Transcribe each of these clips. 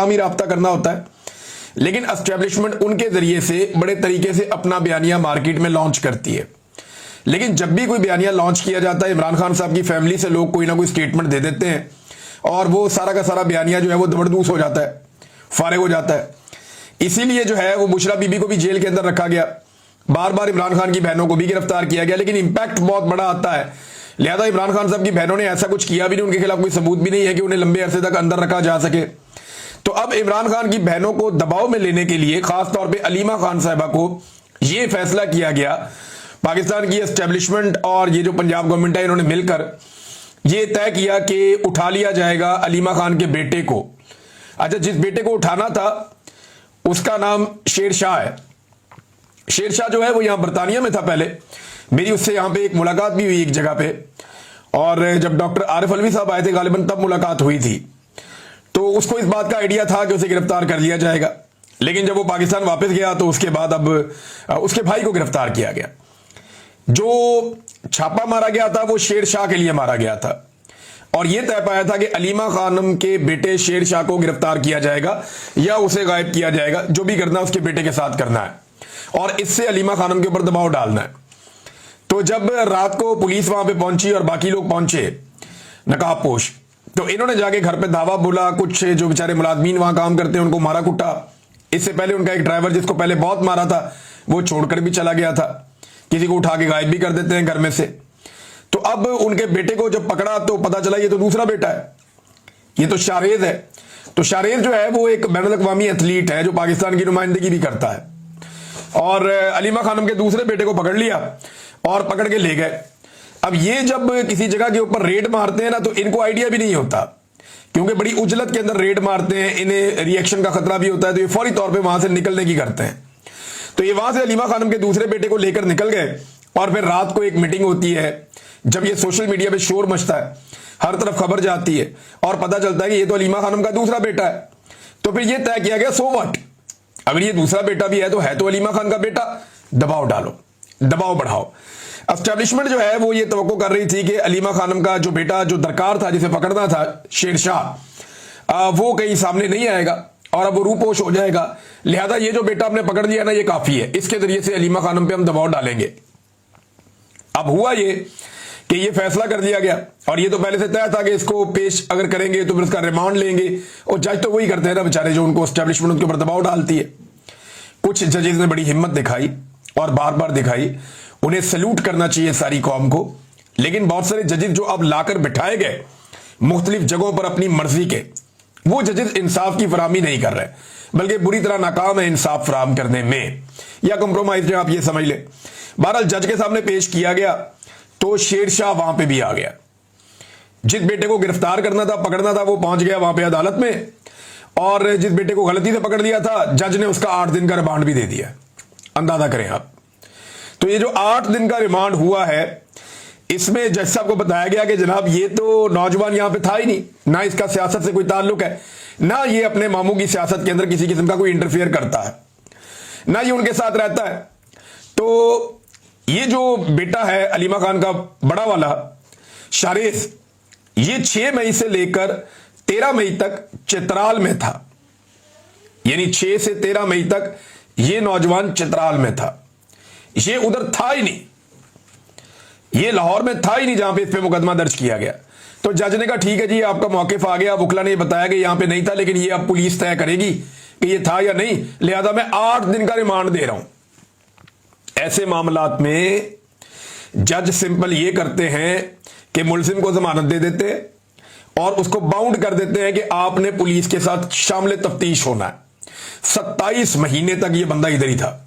ही राब्ता करना होता है, लेकिन एस्टेब्लिशमेंट उनके जरिए से बड़े तरीके से अपना बयानिया मार्केट में लॉन्च करती है। लेकिन जब भी कोई बयानिया लॉन्च किया जाता है, इमरान खान साहब की फैमिली से लोग कोई ना कोई स्टेटमेंट दे देते हैं और वो सारा का सारा बयानिया जो है वो दबड़दूस हो जाता है, फारिग हो जाता है। इसीलिए जो है वो बुशरा बीबी को भी जेल के अंदर रखा गया, बार बार इमरान खान की बहनों को भी गिरफ्तार किया गया, लेकिन इंपैक्ट बहुत बड़ा आता है। लिहाजा इमरान खान साहब की बहनों ने ऐसा कुछ किया भी नहीं, उनके खिलाफ कोई सबूत भी नहीं है कि उन्हें लंबे अरसे तक अंदर रखा जा सके। तो अब इमरान खान की बहनों को दबाव में लेने के लिए खासतौर पर अलीमा खान साहिबा को यह फैसला किया गया, पाकिस्तान की एस्टेब्लिशमेंट और ये जो पंजाब गवर्नमेंट है इन्होंने मिलकर ये तय किया कि उठा लिया जाएगा अलीमा खान के बेटे को। अच्छा, जिस बेटे को उठाना था उसका नाम शेर शाह है। शेर शाह जो है वो यहां बरतानिया में था पहले, मेरी उससे यहां पे एक मुलाकात भी हुई एक जगह पे, और जब डॉक्टर आरिफ अलवी साहब आए थे गालिबन तब मुलाकात हुई थी। तो उसको इस बात का आइडिया था कि उसे गिरफ्तार कर लिया जाएगा, लेकिन जब वो पाकिस्तान वापस गया तो उसके बाद अब उसके भाई को गिरफ्तार किया गया। जो छापा मारा गया था वो शेर शाह के लिए मारा गया था और यह तय पाया था कि अलीमा खानम के बेटे शेर शाह को गिरफ्तार किया जाएगा या उसे गायब किया जाएगा, जो भी करना है उसके बेटे के साथ करना है और इससे अलीमा खानम के ऊपर दबाव डालना है। तो जब रात को पुलिस वहां पे पहुंची और बाकी लोग पहुंचे नकाबपोश, तो इन्होंने जाके घर पे धावा बोला, कुछ जो बेचारे मुलाजमीन वहां काम करते हैं उनको मारा कुटा। इससे पहले उनका एक ड्राइवर जिसको पहले बहुत मारा था वो छोड़कर भी चला गया था, किसी को उठा के गायब भी कर देते हैं घर में से। तो अब उनके बेटे को जब पकड़ा तो पता चला ये तो दूसरा बेटा है, ये तो शारेज है। तो शारेज जो है वो एक बैनुल अक़वामी एथलीट है जो पाकिस्तान की नुमाइंदगी भी करता है, और अलीमा खानम के दूसरे बेटे को पकड़ लिया और पकड़ के ले गए। अब ये जब किसी जगह के ऊपर रेड मारते हैं ना तो इनको आइडिया भी नहीं होता, क्योंकि बड़ी उजलत के अंदर रेड मारते हैं, इन्हें रिएक्शन का खतरा भी होता है, तो ये फौरी तौर पे वहां से निकलने की करते हैं। तो ये वहां से अलीमा खानम के दूसरे बेटे को लेकर निकल गए और फिर रात को एक मीटिंग होती है। जब ये सोशल मीडिया पे शोर मचता है, हर तरफ खबर जाती है और पता चलता है कि ये तो अलीमा खानम का दूसरा बेटा है, तो फिर ये तय किया गया सो व्हाट, अगर ये दूसरा बेटा भी है तो अलीमा खान का बेटा, दबाव डालो, दबाव बढ़ाओ। एस्टेब्लिशमेंट जो है वो ये तवक्को कर रही थी कि अलीमा खानम का जो बेटा जो दरकार था, जिसे पकड़ना था शेर शाह, वो कहीं सामने नहीं आएगा और अब वो रूपोश हो जाएगा। लिहाजा ये जो बेटा आपने पकड़ लिया ना ये काफी है, इसके जरिए से अलीमा खानम पे हम दबाव डालेंगे। अब हुआ ये कि ये फैसला कर दिया गया और ये तो पहले से तय था कि इसको पेश अगर करेंगे तो फिर उसका रिमांड लेंगे, और जज तो वही करते हैं ना बेचारे, जो उनको एस्टेब्लिशमेंट उनके ऊपर दबाव डालती है। कुछ जजेस ने बड़ी हिम्मत दिखाई और बार बार दिखाई, उन्हें सैल्यूट करना चाहिए सारी कौम को, लेकिन बहुत सारे जजेस जो अब लाकर बिठाए गए मुख्तलिफ जगहों पर अपनी मर्जी के, वो जजेस इंसाफ की फराहमी नहीं कर रहे, बल्कि बुरी तरह नाकाम है इंसाफ फराहम करने में, या कंप्रोमाइज जो आप ये समझ ले। बहरहाल जज के सामने पेश किया गया तो शेर शाह वहां पे भी आ गया। जिस बेटे को गिरफ्तार करना था, पकड़ना था, वो पहुंच गया वहां पे अदालत में, और जिस बेटे को गलती से पकड़ लिया था जज ने उसका 8 दिन का रिमांड भी दे दिया। अंदाजा करें आप। तो ये जो 8 दिन का रिमांड हुआ है, इसमें जज साहब को बताया गया कि जनाब ये तो नौजवान यहां पे था ही नहीं, ना इसका सियासत से कोई ताल्लुक है, ना ये अपने मामू की सियासत के अंदर किसी किस्म का कोई इंटरफेयर करता है, ना ये उनके साथ रहता है। तो ये जो बेटा है अलीमा खान का बड़ा वाला शारेस, ये 6 मई से लेकर 13 मई तक चित्राल में था, यानी 6 से 13 मई तक ये नौजवान चित्राल में था। ये उधर था ही नहीं, ये लाहौर में था ही नहीं जहां पे इस पे मुकदमा दर्ज किया गया। तो जज ने कहा ठीक है जी, आपका मौकिफ आ गया, वकला ने बताया कि यहां पे नहीं था, लेकिन ये अब पुलिस तय करेगी कि ये था या नहीं, लिहाजा मैं 8 दिन का रिमांड दे रहा हूं। ऐसे मामलात में जज सिंपल ये करते हैं कि मुलजिम को जमानत दे देते हैं और उसको बाउंड कर देते हैं कि आपने पुलिस के साथ शामिल तफ्तीश होना है। 27 महीने तक ये बंदा इधर ही था,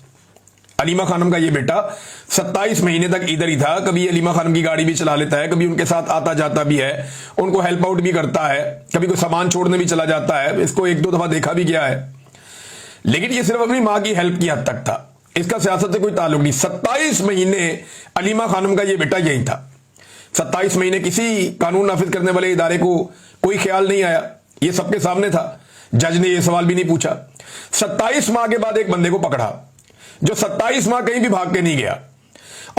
अलीमा खानम का ये बेटा 27 महीने तक इधर ही था। कभी अलीमा खानम की गाड़ी भी चला लेता है, कभी उनके साथ आता जाता भी है, उनको हेल्प आउट भी करता है, कभी कोई सामान छोड़ने भी चला जाता है, इसको 1-2 दफा देखा भी गया है, लेकिन ये सिर्फ अपनी मां की हेल्प की हद तक था, इसका सियासत से कोई ताल्लुक नहीं। 27 महीने अलीमा खानम का ये बेटा यही था। 27 महीने किसी कानून नाफिज करने वाले इदारे को कोई ख्याल नहीं आया, ये सबके सामने था, जज ने ये सवाल भी नहीं पूछा। 27 माह के बाद एक बंदे को पकड़ा जो 27 माह कहीं भी भाग के नहीं गया,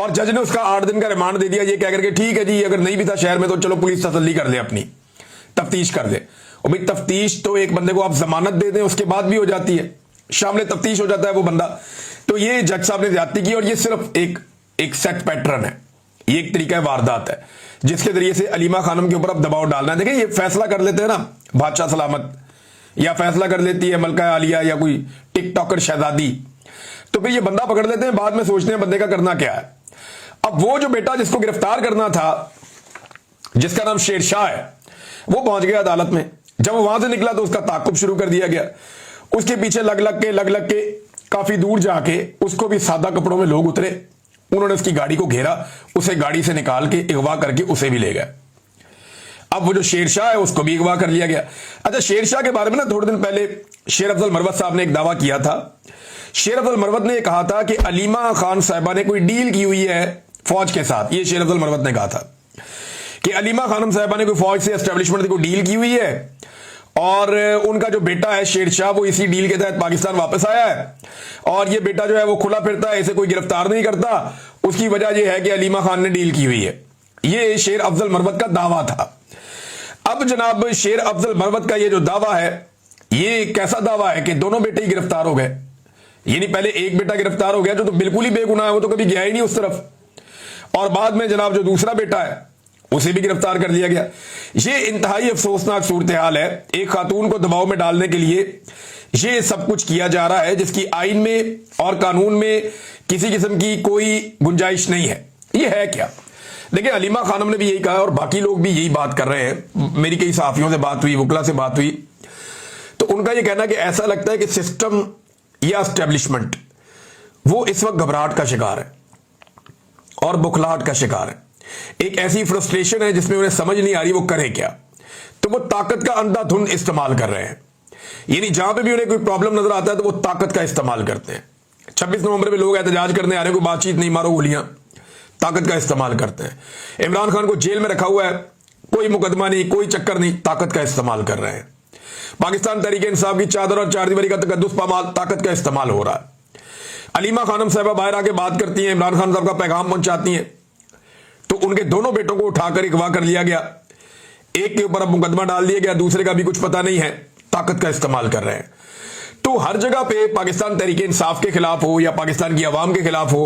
और जज ने उसका 8 दिन का रिमांड दे दिया, ये कह करके ठीक है जी, अगर नहीं भी था शहर में तो चलो पुलिस तसल्ली कर दे, अपनी तफ्तीश कर दे। और भाई तफ्तीश तो एक बंदे को आप जमानत दे दें उसके बाद भी हो जाती है, शामिल तफ्तीश हो जाता है वो बंदा। तो ये जज साहब ने ज्यादती की और ये सिर्फ एक सेट पैटर्न है, ये एक तरीका वारदात है जिसके जरिए से अलीमा खानम के ऊपर अब दबाव डालना है। देखिए ये फैसला कर लेते हैं ना बादशाह सलामत, या फैसला कर लेती है मलका आलिया या कोई टिकटॉकर शहजादी, तो फिर ये बंदा पकड़ लेते हैं, बाद में सोचते हैं बंदे का करना क्या है। अब वो जो बेटा जिसको गिरफ्तार करना था, जिसका नाम शेरशाह है, वो पहुंच गया अदालत में। जब वो वहां से निकला तो उसका ताकुब शुरू कर दिया गया। उसके पीछे लग लग के काफी दूर जाके उसको भी सादा कपड़ों में लोग उतरे, उन्होंने उसकी गाड़ी को घेरा, उसे गाड़ी से निकाल के अगवा करके उसे भी ले गए। अब वो जो शेरशाह है उसको भी अगवा कर लिया गया। अच्छा, शेरशाह के बारे में ना थोड़े दिन पहले शेर अफजल मरवत साहब ने एक दावा किया था। शेर अफजल मरवत ने कहा था कि अलीमा खान साहिबा ने कोई डील की हुई है फौज के साथ। ये शेर अफजल मरवत ने कहा था कि अलीमा खानम साहिबा ने कोई फौज से एस्टेब्लिशमेंट को डील की हुई है और उनका जो बेटा है शेरशाह वो इसी डील के तहत पाकिस्तान वापस आया है, और ये बेटा जो है वो खुला फिरता है, इसे कोई गिरफ्तार नहीं करता। उसकी वजह यह है कि अलीमा खान ने डील की हुई है। ये शेर अफजल मरवत का दावा था। अब जनाब शेर अफजल मरवत का ये जो दावा है, ये कैसा दावा है कि दोनों बेटे ही गिरफ्तार हो गए। यानी पहले एक बेटा गिरफ्तार हो गया जो तो बिल्कुल ही बेगुनाह है, वो तो कभी गया ही नहीं उस तरफ, और बाद में जनाब जो दूसरा बेटा है उसे भी गिरफ्तार कर लिया गया। ये इंतहाई अफसोसनाक सूरत हाल है। एक खातून को दबाव में डालने के लिए ये सब कुछ किया जा रहा है जिसकी आइन में और कानून में किसी किस्म की कोई गुंजाइश नहीं है। ये है क्या? देखिए अलीमा खानम ने भी यही कहा और बाकी लोग भी यही बात कर रहे हैं। मेरी कई सहाफियों से बात हुई, वकला से बात हुई, तो उनका यह कहना कि ऐसा लगता है कि सिस्टम या एस्टेब्लिशमेंट वो इस वक्त घबराहट का शिकार है और बुखलाहट का शिकार है। एक ऐसी फ्रस्ट्रेशन है जिसमें उन्हें समझ नहीं आ रही वो करे क्या, तो वो ताकत का अंधाधुंध इस्तेमाल कर रहे हैं। यानी जहां पे भी उन्हें कोई प्रॉब्लम नजर आता है तो वो ताकत का इस्तेमाल करते हैं। 26 नवंबर में लोग एहतजाज करने आ रहे हैं, कोई बातचीत नहीं, मारो गोलियां, ताकत का इस्तेमाल करते हैं। इमरान खान को जेल में रखा हुआ है, कोई मुकदमा नहीं, कोई चक्कर नहीं, ताकत का इस्तेमाल कर रहे हैं। पाकिस्तान तहरीक इंसाफ की चादर और चारदीवारी का तकद्दुस पामाल, ताकत का इस्तेमाल हो रहा है। अलीमा खानम साहिबा बाहर आके बात करती हैं, इमरान खान साहब का पैगाम पहुंचाती हैं, तो उनके दोनों बेटों को उठाकर अगवा कर लिया गया। एक के ऊपर अब मुकदमा डाल दिया गया, दूसरे का भी कुछ पता नहीं है, ताकत का इस्तेमाल कर रहे हैं। तो हर जगह पे पाकिस्तान तहरीक इंसाफ के खिलाफ हो या पाकिस्तान की आवाम के खिलाफ हो,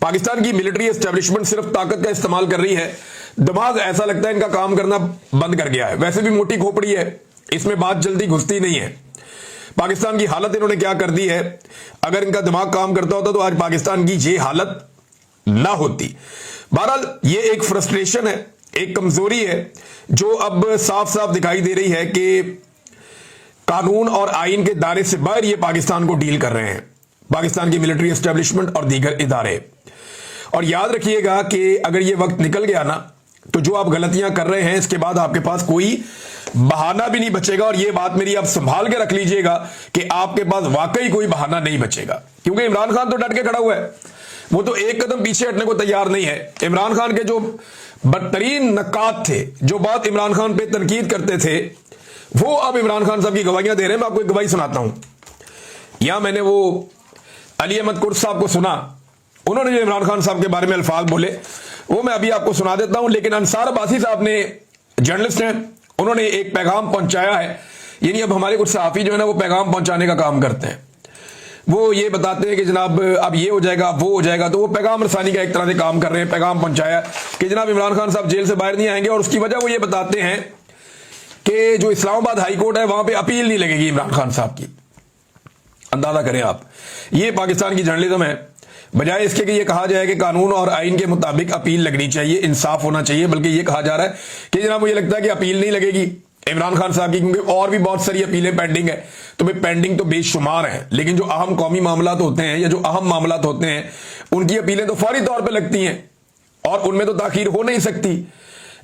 पाकिस्तान की मिलिट्री एस्टेब्लिशमेंट सिर्फ ताकत का इस्तेमाल कर रही है। दिमाग ऐसा लगता है इनका काम करना बंद कर गया है। वैसे भी मोटी खोपड़ी है, इसमें बात जल्दी घुसती नहीं है। पाकिस्तान की हालत इन्होंने क्या कर दी है, अगर इनका दिमाग काम करता होता तो आज पाकिस्तान की ये हालत ना होती। बहरहाल ये एक फ्रस्ट्रेशन है, एक कमजोरी है जो अब साफ साफ दिखाई दे रही है कि कानून और आइन के दायरे से बाहर ये पाकिस्तान को डील कर रहे हैं, पाकिस्तान की मिलिट्री एस्टेब्लिशमेंट और दीगर इदारे। और याद रखिएगा कि अगर ये वक्त निकल गया ना, तो जो आप गलतियां कर रहे हैं इसके बाद आपके पास कोई बहाना भी नहीं बचेगा। और ये बात मेरी आप संभाल के रख लीजिएगा कि आपके पास वाकई कोई बहाना नहीं बचेगा, क्योंकि इमरान खान तो डट के खड़ा हुआ है, वो तो एक कदम पीछे हटने को तैयार नहीं है। इमरान खान के जो बदतरीन नकात थे, जो बात इमरान खान पे तनकीद करते थे, वो अब इमरान खान साहब की गवाहियां दे रहे हैं। मैं आपको एक गवाही सुनाता हूं। यहां मैंने वो अली अहमद कुर्द साहब को सुना, उन्होंने जो इमरान खान साहब के बारे में अल्फाज बोले वो मैं अभी आपको सुना देता हूं। लेकिन अंसार अब्बासी साहब ने, जर्नलिस्ट हैं, उन्होंने एक पैगाम पहुंचाया है। यानी अब हमारे कुछ सहाफी जो है ना वो पैगाम पहुंचाने का काम करते हैं। वो ये बताते हैं कि जनाब अब ये हो जाएगा, वो हो जाएगा, तो वो पैगाम रसानी का एक तरह से काम कर रहे हैं। पैगाम पहुंचाया कि जनाब इमरान खान साहब जेल से बाहर नहीं आएंगे, और उसकी वजह वो ये बताते हैं कि जो इस्लामाबाद हाई कोर्ट है वहां पे अपील नहीं लगेगी इमरान खान साहब की। अंदाजा करें आप, ये पाकिस्तान की जर्नलिज्म है। बजाय इसके कि ये कहा जाए कि कानून और आइन के मुताबिक अपील लगनी चाहिए, इंसाफ होना चाहिए, बल्कि ये कहा जा रहा है कि जनाब मुझे लगता है कि अपील नहीं लगेगी इमरान खान साहब की, क्योंकि और भी बहुत सारी अपीलें पेंडिंग है। तो भाई पेंडिंग तो बेशुमार है, लेकिन जो अहम कौमी मामलात होते हैं या जो अहम मामलात होते हैं उनकी अपीलें तो फौरी तौर पर लगती हैं और उनमें तो ताखीर हो नहीं सकती।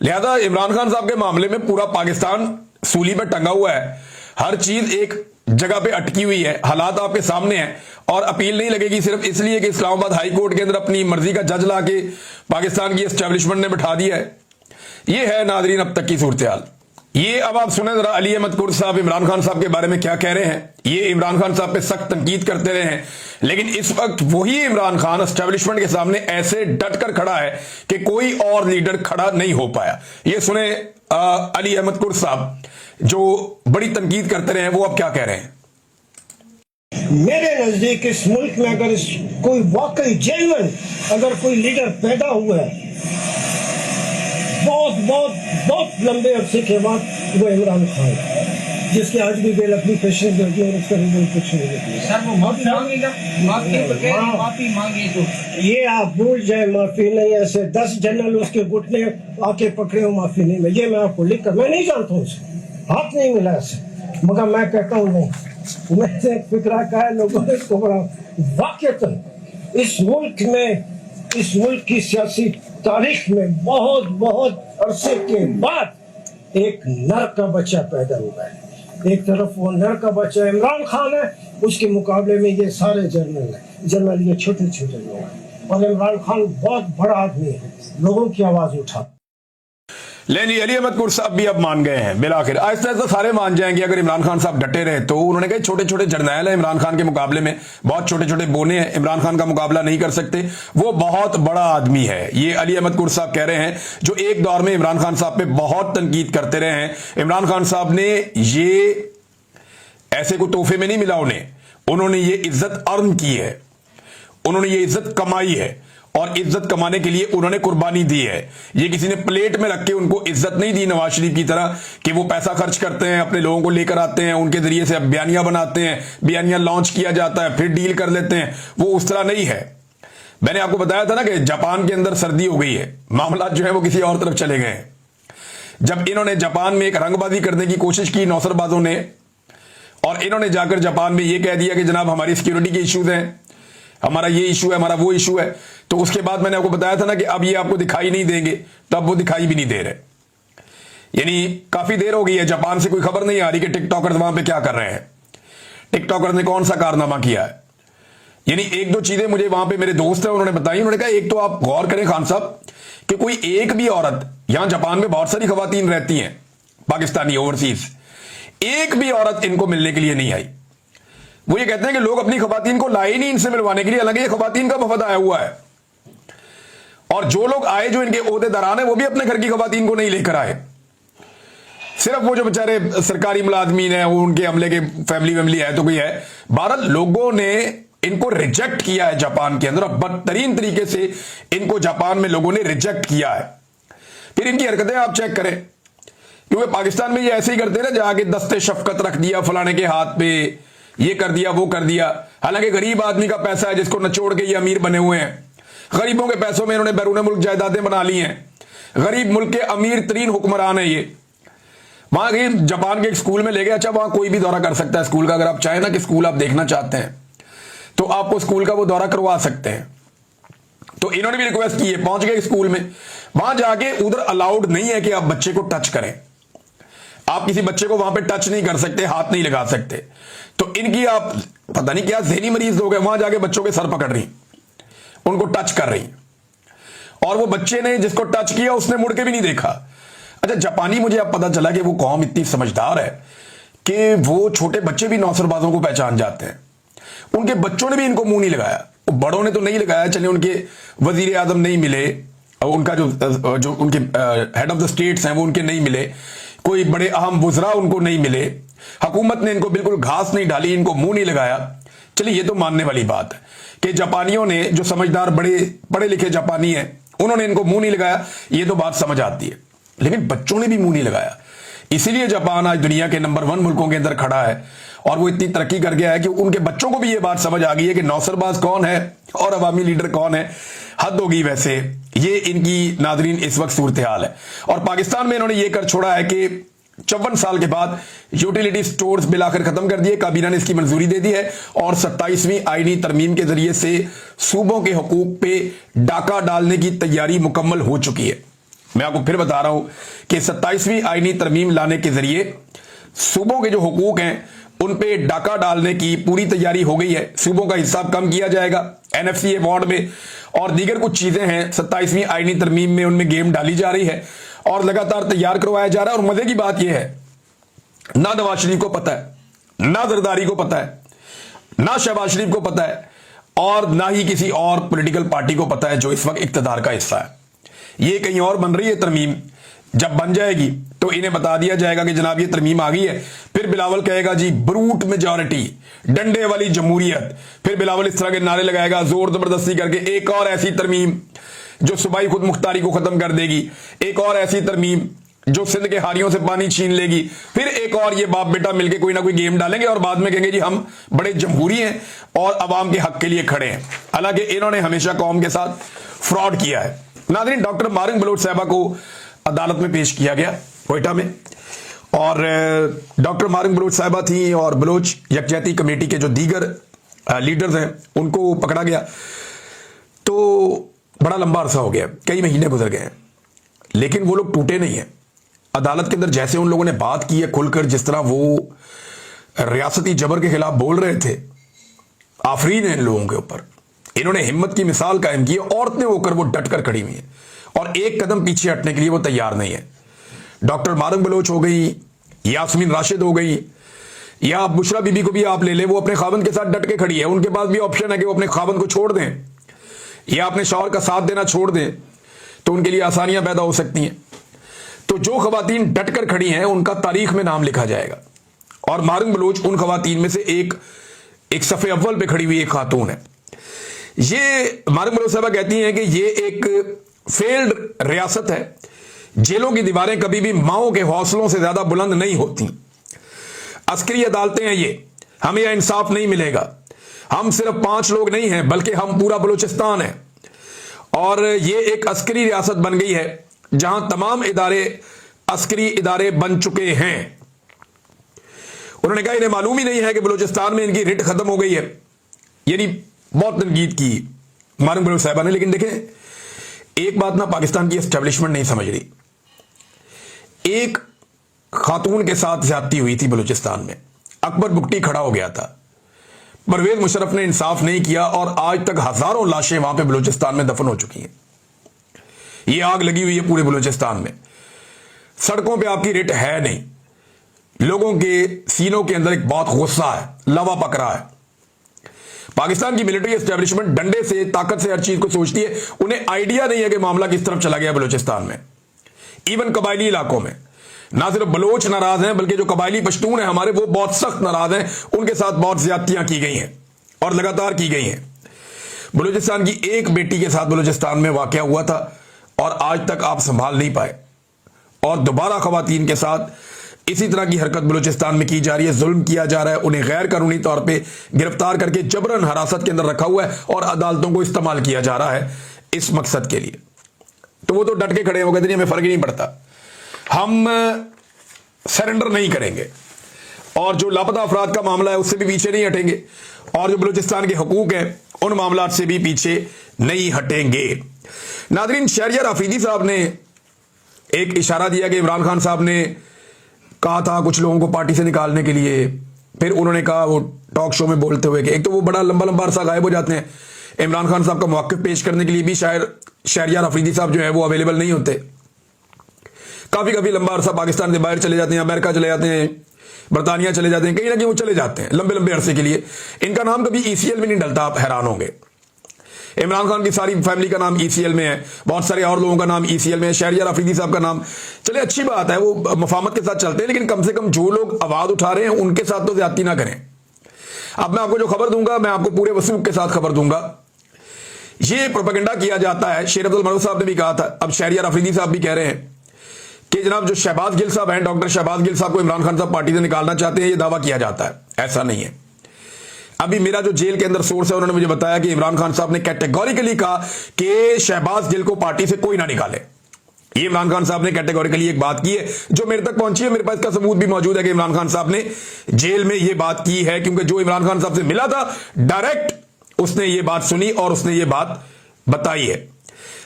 लिहाजा इमरान खान साहब के मामले में पूरा पाकिस्तान सूली पर टंगा हुआ है, हर चीज एक जगह पे अटकी हुई है, हालात आपके सामने हैं, और अपील नहीं लगेगी सिर्फ इसलिए कि इस्लामाबाद हाई कोर्ट के अंदर अपनी मर्जी का जज लाके पाकिस्तान की एस्टेब्लिशमेंट ने बिठा दिया है। यह है नाजरीन अब तक की सूरत हाल। ये अब आप सुने जरा अली अहमद कुर्द साहब इमरान खान साहब के बारे में क्या कह रहे हैं। ये इमरान खान साहब पे सख्त तनकीद करते रहे हैं, लेकिन इस वक्त वही इमरान खान एस्टेब्लिशमेंट के सामने ऐसे डटकर खड़ा है कि कोई और लीडर खड़ा नहीं हो पाया। ये सुने अली अहमद कुर्द साहब जो बड़ी तनकीद करते रहे हैं, वो अब क्या कह रहे हैं। मेरे नजदीक इस मुल्क में अगर कोई वाकई जेन्युइन अगर कोई लीडर पैदा हुआ है बहुत बहुत बहुत लंबे अरसे के बाद, वो इमरान खान है, जिसके आज भी बेल एप्लीकेशन दे दी और उसका रिजल्ट कुछ नहीं निकला। सर वो माफी मांगी तो ये आप भूल जाए, माफी नहीं। ऐसे 10 जनरल उसके घुटने आके पकड़े हो, माफी नहीं मिली। ये मैं आपको लिख कर, मैं नहीं जानता हूँ उसे, हाथ नहीं मिला ऐसे, मगर मैं कहता हूँ नहीं, मैंने फिक्रा का है लोगों ने इसको बड़ा वाकई इस मुल्क में, इस मुल्क की सियासी तारीख में बहुत बहुत अरसे के बाद एक नर का बच्चा पैदा हुआ है। एक तरफ वो नर का बच्चा इमरान खान है, उसके मुकाबले में ये सारे जनरल हैं। जनरल ये छोटे छोटे लोग हैं, और इमरान खान बहुत बड़ा आदमी है, लोगों की आवाज उठा। लेकिन अली अहमद कुर्द साहब भी अब मान गए हैं बिलाखिर। आहिस्ता आहिस्ता सारे मान जाएंगे अगर इमरान खान साहब डटे रहे तो। उन्होंने कहा छोटे छोटे जर्नैल हैं इमरान खान के मुकाबले में, बहुत छोटे छोटे बोने हैं, इमरान खान का मुकाबला नहीं कर सकते, वो बहुत बड़ा आदमी है। ये अली अहमद कुर्द साहब कह रहे हैं, जो एक दौर में इमरान खान साहब पे बहुत तनकीद करते रहे हैं। इमरान खान साहब ने ये ऐसे कोई तोहफे में नहीं मिला उन्होंने ये इज्जत अर्न की है, उन्होंने ये इज्जत कमाई है, और इज्जत कमाने के लिए उन्होंने कुर्बानी दी है। ये किसी ने प्लेट में रख के उनको इज्जत नहीं दी नवाज शरीफ की तरह कि वो पैसा खर्च करते हैं, अपने लोगों को लेकर आते हैं, उनके जरिए से बयानियां बनाते हैं, बयानियां लॉन्च किया जाता है, फिर डील कर लेते हैं। वो उस तरह नहीं है। मैंने आपको बताया था ना कि जापान के अंदर सर्दी हो गई है, मामला जो है वो किसी और तरफ चले गए हैं। जब इन्होंने जापान में एक रंगबाजी करने की कोशिश की नौसरबाजों ने, और इन्होंने जाकर जापान में ये कह दिया कि जनाब हमारी सिक्योरिटी के इश्यूज हैं, हमारा ये इशू है, हमारा वो इशू है, तो उसके बाद मैंने आपको बताया था ना कि अब ये आपको दिखाई नहीं देंगे, तब वो दिखाई भी नहीं दे रहे। यानी काफी देर हो गई है, जापान से कोई खबर नहीं आ रही कि टिकटॉकर्स वहां पे क्या कर रहे हैं, टिकटॉकर ने कौन सा कारनामा किया है। यानी एक दो चीजें मुझे वहां पे मेरे दोस्त हैं उन्होंने बताई। उन्होंने कहा एक तो आप गौर करें खान साहब कि कोई एक भी औरत, यहां जापान में बहुत सारी खवातीन रहती हैं पाकिस्तानी ओवरसीज, एक भी औरत इनको मिलने के लिए नहीं आई। वो ये कहते हैं कि लोग अपनी खवातीन को लाए नहीं इनसे मिलवाने के लिए, हालांकि ये खवातीन का वफद आया हुआ है, और जो लोग आए जो इनके ओहदेदारान है वो भी अपने घर की खवातीन को नहीं लेकर आए। सिर्फ वो जो बेचारे सरकारी मुलाजमीन है, वो उनके अमले के फैमिली है तो कोई है। 12 लोगों ने इनको रिजेक्ट किया है जापान के अंदर, और बदतरीन तरीके से इनको जापान में लोगों ने रिजेक्ट किया है। फिर इनकी हरकतें आप चेक करें, क्योंकि पाकिस्तान में ये ऐसे ही करते ना, जाके दस्ते शफकत रख दिया फलाने के हाथ पे, ये कर दिया वो कर दिया। हालांकि गरीब आदमी का पैसा है जिसको नचोड़ के ये अमीर बने हुए हैं। गरीबों के पैसों में इन्होंने बैरून मुल्क जायदादें बना ली हैं। गरीब मुल्क के अमीर तरीन हुक्मरान है ये। वहां के जापान के एक स्कूल में ले गए, अच्छा वहां कोई भी दौरा कर सकता है स्कूल का, अगर आप चाहें ना कि स्कूल आप देखना चाहते हैं तो आपको स्कूल का वो दौरा करवा सकते हैं। तो इन्होंने भी रिक्वेस्ट की है, पहुंच गए स्कूल में, वहां जाके उधर अलाउड नहीं है कि आप बच्चे को टच करें, आप किसी बच्चे को वहां पे टच नहीं कर सकते, हाथ नहीं लगा सकते। तो इनकी आप पता नहीं क्या ज़हनी मरीज लोग हैं, वहां जाके बच्चों के सर पकड़ रही, उनको टच कर रही, और वो बच्चे ने जिसको टच किया उसने मुड़ के भी नहीं देखा। अच्छा जापानी, मुझे अब पता चला कि वो कौम इतनी समझदार है कि वो छोटे बच्चे भी नौसरबाजों को पहचान जाते हैं। उनके बच्चों ने भी इनको मुंह नहीं लगाया, बड़ों ने तो नहीं लगाया, चले उनके वजीर आजम नहीं मिले, उनका जो उनके हेड ऑफ द स्टेट्स हैं वो उनके नहीं मिले, कोई बड़े अहम वुज़रा उनको नहीं मिले, हुकूमत ने इनको बिल्कुल घास नहीं डाली, इनको मुंह नहीं लगाया। चलिए ये तो मानने वाली बात है कि जापानियों ने, जो समझदार बड़े पढ़े लिखे जापानी हैं, उन्होंने इनको मुंह नहीं लगाया, ये तो बात समझ आती है। लेकिन बच्चों ने भी मुंह नहीं लगाया, इसीलिए जापान आज दुनिया के नंबर 1 मुल्कों के अंदर खड़ा है, और वो इतनी तरक्की कर गया है कि उनके बच्चों को भी ये बात समझ आ गई है कि नौसरबाज कौन है और अवामी लीडर कौन है। हद होगी वैसे, ये इनकी नाजरीन इस वक्त सूरत हाल है। और पाकिस्तान में इन्होंने ये कर छोड़ा है कि 54 साल के बाद यूटिलिटी स्टोर्स बिल आखिर खत्म कर दिए, काबीना ने इसकी मंजूरी दे दी है, और 27वीं आईनी तरमीम के जरिए से सूबों के हुकूक पे डाका डालने की तैयारी मुकम्मल हो चुकी है। मैं आपको फिर बता रहा हूं कि 27वीं आईनी तरमीम लाने के जरिए सूबों के जो हुकूक हैं उन पे डाका डालने की पूरी तैयारी हो गई है। सूबों का हिसाब कम किया जाएगा एनएफसी वार्ड में, और दीगर कुछ चीजें हैं 27वीं आईनी तरमीम में, उनमें गेम डाली जा रही है। और लगातार तैयार करवाया जा रहा है। और मजे की बात यह है, ना नवाज शरीफ को पता है, ना जरदारी को पता है, ना शहबाज शरीफ को पता है, और ना ही किसी और पॉलिटिकल पार्टी को पता है जो इस वक्त इक्तदार का हिस्सा है। ये कहीं और बन रही है तरमीम। जब बन जाएगी तो इन्हें बता दिया जाएगा कि जनाब ये तरमीम आ गई है। फिर बिलावल कहेगा जी ब्रूट मेजॉरिटी, डंडे वाली जमहूरियत। फिर बिलावल इस तरह के नारे लगाएगा जोर जबरदस्ती करके, एक और ऐसी तरमीम जो सूबाई खुद मुख्तारी को खत्म कर देगी, एक और ऐसी तरमीम जो सिंध के हारियों से पानी छीन लेगी। फिर एक और ये बाप बेटा मिलकर कोई ना कोई गेम डालेंगे और बाद में कहेंगे जी हम बड़े जमहूरी हैं और अवाम के हक के लिए खड़े हैं। हालांकि इन्होंने हमेशा कौम के साथ फ्रॉड किया है। नाज़रीन, डॉक्टर मारिंग बलोच साहबा को अदालत में पेश किया गया कोयटा में, और डॉक्टर मारिंग बलोच साहबा थी और बलोच यकजहती कमेटी के जो दीगर लीडर्स हैं उनको पकड़ा गया। तो बड़ा लंबा अरसा हो गया, कई महीने गुजर गए हैं, लेकिन वो लोग टूटे नहीं हैं। अदालत के अंदर जैसे उन लोगों ने बात की है खुलकर, जिस तरह वो रियासती जबर के खिलाफ बोल रहे थे, आफरीन है इन लोगों के ऊपर। इन्होंने हिम्मत की मिसाल कायम की है। औरतें होकर वो डटकर खड़ी हुई हैं और एक कदम पीछे हटने के लिए वो तैयार नहीं है। डॉक्टर मारिंग बलोच हो गई, यास्मीन राशिद हो गई, या बुशरा बीबी को भी आप ले ले, वो अपने खावंद के साथ डट के खड़ी है। उनके पास भी ऑप्शन है कि वो अपने खावंद को छोड़ दें या अपने शौहर का साथ देना छोड़ दें, तो उनके लिए आसानियां पैदा हो सकती हैं। तो जो खवातीन डटकर खड़ी हैं उनका तारीख में नाम लिखा जाएगा, और मारिंग बलोच उन खवातीन में से एक सफ़े अव्वल पे खड़ी हुई एक खातून है। ये मारिंग बलोच साहबा कहती हैं कि ये एक फेल्ड रियासत है। जेलों की दीवारें कभी भी माओं के हौसलों से ज्यादा बुलंद नहीं होती। अस्करी अदालतें हैं ये, हमें यह इंसाफ नहीं मिलेगा। हम सिर्फ 5 लोग नहीं हैं बल्कि हम पूरा बलूचिस्तान है, और ये एक अस्करी रियासत बन गई है जहां तमाम इदारे अस्करी इदारे बन चुके हैं। उन्होंने कहा इन्हें मालूम ही नहीं है कि बलूचिस्तान में इनकी रिट खत्म हो गई है। यानी बहुत तनकीद की मारिंग बलोच साहबा ने। लेकिन देखें, एक बात ना पाकिस्तान की एस्टेब्लिशमेंट नहीं समझ रही। एक खातून के साथ ज्यादती हुई थी बलूचिस्तान में, अकबर बुगटी खड़ा हो गया था, परवेज मुशर्रफ ने इंसाफ नहीं किया, और आज तक हजारों लाशें वहां पे बलूचिस्तान में दफन हो चुकी हैं। ये आग लगी हुई है पूरे बलूचिस्तान में। सड़कों पे आपकी रिट है नहीं, लोगों के सीनों के अंदर एक बहुत गुस्सा है, लवा पक रहा है। पाकिस्तान की मिलिट्री एस्टेब्लिशमेंट डंडे से, ताकत से हर चीज को सोचती है। उन्हें आइडिया नहीं है कि मामला किस तरफ चला गया बलूचिस्तान में। इवन कबायली इलाकों में ना सिर्फ बलोच नाराज हैं बल्कि जो कबायली पश्तून हैं हमारे, वो बहुत सख्त नाराज हैं। उनके साथ बहुत ज्यादतियां की गई हैं और लगातार की गई हैं। बलूचिस्तान की एक बेटी के साथ बलूचिस्तान में वाकया हुआ था और आज तक आप संभाल नहीं पाए, और दोबारा खवातीन के साथ इसी तरह की हरकत बलूचिस्तान में की जा रही है। जुल्म किया जा रहा है, उन्हें गैर कानूनी तौर पे गिरफ्तार करके जबरन हिरासत के अंदर रखा हुआ है और अदालतों को इस्तेमाल किया जा रहा है इस मकसद के लिए। तो वो तो डट के खड़े हो गए थे, हमें फर्क ही नहीं पड़ता, हम सरेंडर नहीं करेंगे, और जो लापता अफराद का मामला है उससे भी पीछे नहीं हटेंगे, और जो बलूचिस्तान के हकूक हैं उन मामलात से भी पीछे नहीं हटेंगे। नादरीन, शहरियार अफरीदी साहब ने एक इशारा दिया कि इमरान खान साहब ने कहा था कुछ लोगों को पार्टी से निकालने के लिए। फिर उन्होंने कहा वो टॉक शो में बोलते हुए कि एक तो वो बड़ा लंबा लंबा अरसा गायब हो जाते हैं, इमरान खान साहब का मौक़िफ़ पेश करने के लिए भी शहरियार अफरीदी साहब जो है वो अवेलेबल नहीं होते। काफ़ी काफ़ी लंबा अरसा पाकिस्तान से बाहर चले जाते हैं, अमेरिका चले जाते हैं, बरतानिया चले जाते हैं, कहीं ना कहीं वो चले जाते हैं लंबे लंबे अरसे के लिए। इनका नाम कभी ECL में नहीं डलता, आप हैरान होंगे। इमरान खान की सारी फैमिली का नाम ECL में है, बहुत सारे और लोगों का नाम ECL में है, शहरियार अफरीदी साहब का नाम, चले अच्छी बात है, वो मफामत के साथ चलते हैं, लेकिन कम से कम जो लोग आवाज उठा रहे हैं उनके साथ तो ज्यादती ना करें। अब मैं आपको जो खबर दूंगा, मैं आपको पूरे वसूख के साथ खबर दूंगा। ये प्रोपेगेंडा किया जाता है, शेर अब्दुल मरूफ साहब ने भी कहा था, अब शहरियार अफरीदी साहब भी कह रहे हैं कि जनाब जो शहबाज गिल साहब हैं, डॉक्टर शहबाज गिल साहब को इमरान खान साहब पार्टी से निकालना चाहते हैं, ये दावा किया जाता है। ऐसा नहीं है। अभी मेरा जो जेल के अंदर सोर्स है उन्होंने मुझे बताया कि इमरान खान साहब ने कैटेगोरिकली कहा कि शहबाज गिल को पार्टी से कोई ना निकाले। ये इमरान खान साहब ने कैटेगोरिकली एक बात की है जो मेरे तक पहुंची है, मेरे पास इसका सबूत भी मौजूद है कि इमरान खान साहब ने जेल में ये बात की है, क्योंकि जो इमरान खान साहब से मिला था डायरेक्ट उसने ये बात सुनी और उसने ये बात बताई है।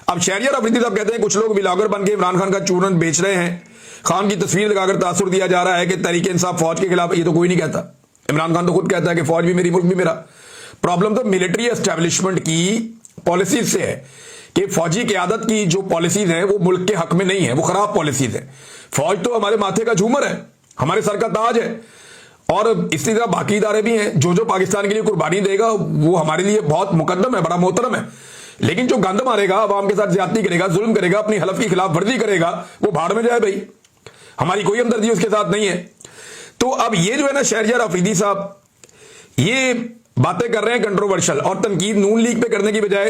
अब शहरियार अफरीदी साहब कहते हैं कुछ लोग ब्लॉगर बन के इमरान खान का चूरन बेच रहे हैं, खान की तस्वीर लगाकर तासुर दिया जा रहा है कि तहरीक इंसाफ फौज के खिलाफ। ये तो कोई नहीं कहता, इमरान खान तो खुद कहता है कि फौज भी मेरी, मुल्क भी मेरा। प्रॉब्लम तो मिलिट्री एस्टेब्लिशमेंट की पॉलिसी से है कि फौजी क़यादत की जो पॉलिसीज है वो मुल्क के हक में नहीं है, वो खराब पॉलिसीज है। फौज तो हमारे माथे का झूमर है, हमारे सर का ताज है, और इसी तरह बाकी इदारे भी हैं। जो जो पाकिस्तान के लिए कुर्बानी देगा वो हमारे लिए बहुत मुकद्दम है, बड़ा मोहतरम है। लेकिन जो गंद मारेगा, अवाम के साथ ज्यादती करेगा, जुल्म करेगा, अपनी हलफ की खिलाफ वर्जी करेगा, वो भाड़ में जाए भाई, हमारी कोई हमदर्दी उसके साथ नहीं है। तो अब ये जो है ना शहरयार अफरीदी साहब, ये बातें कर रहे हैं कंट्रोवर्शियल, और तनकीद नून लीग पे करने की बजाय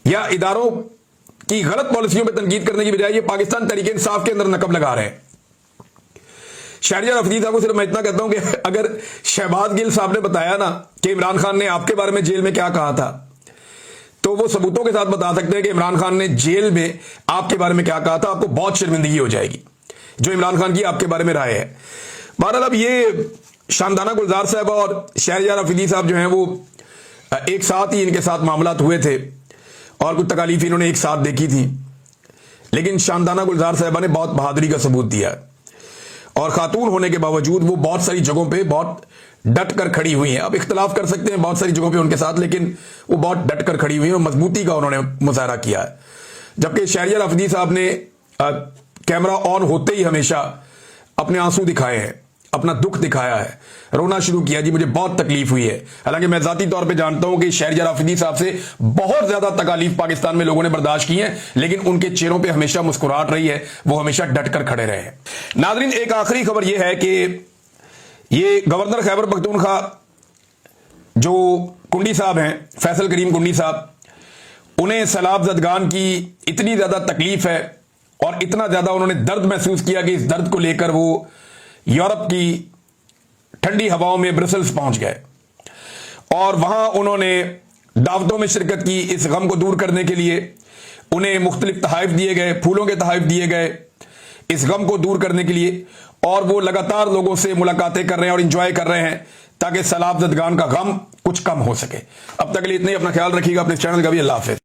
या इदारों की गलत पॉलिसियों पे तनकीद करने की बजाय ये पाकिस्तान तहरीक इंसाफ के अंदर नकब लगा रहे हैं। शहरयार अफरीदी साहब को सिर्फ मैं इतना कहता हूं कि अगर शहबाज गिल साहब ने बताया ना कि इमरान खान ने आपके बारे में जेल में क्या कहा था, तो वो सबूतों के साथ बता सकते हैं कि इमरान खान ने जेल में आपके बारे में क्या कहा था, आपको बहुत शर्मिंदगी हो जाएगी जो इमरान खान की आपके बारे में राय है। बहरहाल अब ये शानदाना गुलजार साहब और शहरयार अफरीदी साहब जो हैं वो एक साथ ही इनके साथ मामला हुए थे और कुछ तकालीफ इन्होंने एक साथ देखी थी, लेकिन शानदाना गुलजार साहबा ने बहुत बहादुरी का सबूत दिया और खातून होने के बावजूद वो बहुत सारी जगहों पे बहुत डट कर खड़ी हुई हैं। अब इख्तलाफ कर सकते हैं बहुत सारी जगहों पे उनके साथ, लेकिन वो बहुत डट कर खड़ी हुई हैं और मजबूती का उन्होंने मुजाहरा किया है। जबकि शहरयार अफरीदी साहब ने कैमरा ऑन होते ही हमेशा अपने आंसू दिखाए हैं, अपना दुख दिखाया है, रोना शुरू किया, जी मुझे बहुत तकलीफ हुई है। हालांकि मैं जाती तौर पे जानता हूं कि शहरयार अफरीदी साहब से बहुत ज्यादा तकालीफ पाकिस्तान में लोगों ने बर्दाश्त की है, लेकिन उनके चेहरों पे हमेशा मुस्कुराहट रही है, वो हमेशा डट कर खड़े रहे हैं। नाजरीन, एक आखिरी खबर यह है कि ये गवर्नर खैबर पख्तूनख्वा जो कुंडी साहब हैं, फैसल करीम कुंडी साहब, उन्हें सैलाब ज़दगान की इतनी ज्यादा तकलीफ है और इतना ज्यादा उन्होंने दर्द महसूस किया कि इस दर्द को लेकर वो यूरोप की ठंडी हवाओं में ब्रसल्स पहुंच गए और वहां उन्होंने दावतों में शिरकत की। इस गम को दूर करने के लिए उन्हें मुख्तलिफ तहाइफ दिए गए, फूलों के तहाइफ दिए गए इस गम को दूर करने के लिए, और वो लगातार लोगों से मुलाकातें कर रहे हैं और इंजॉय कर रहे हैं ताकि सैलाब ज़दगान का गम कुछ कम हो सके। अब तक के लिए इतने ही, अपना ख्याल रखिएगा, अपने चैनल का भी। अल्लाह हाफ़िज़।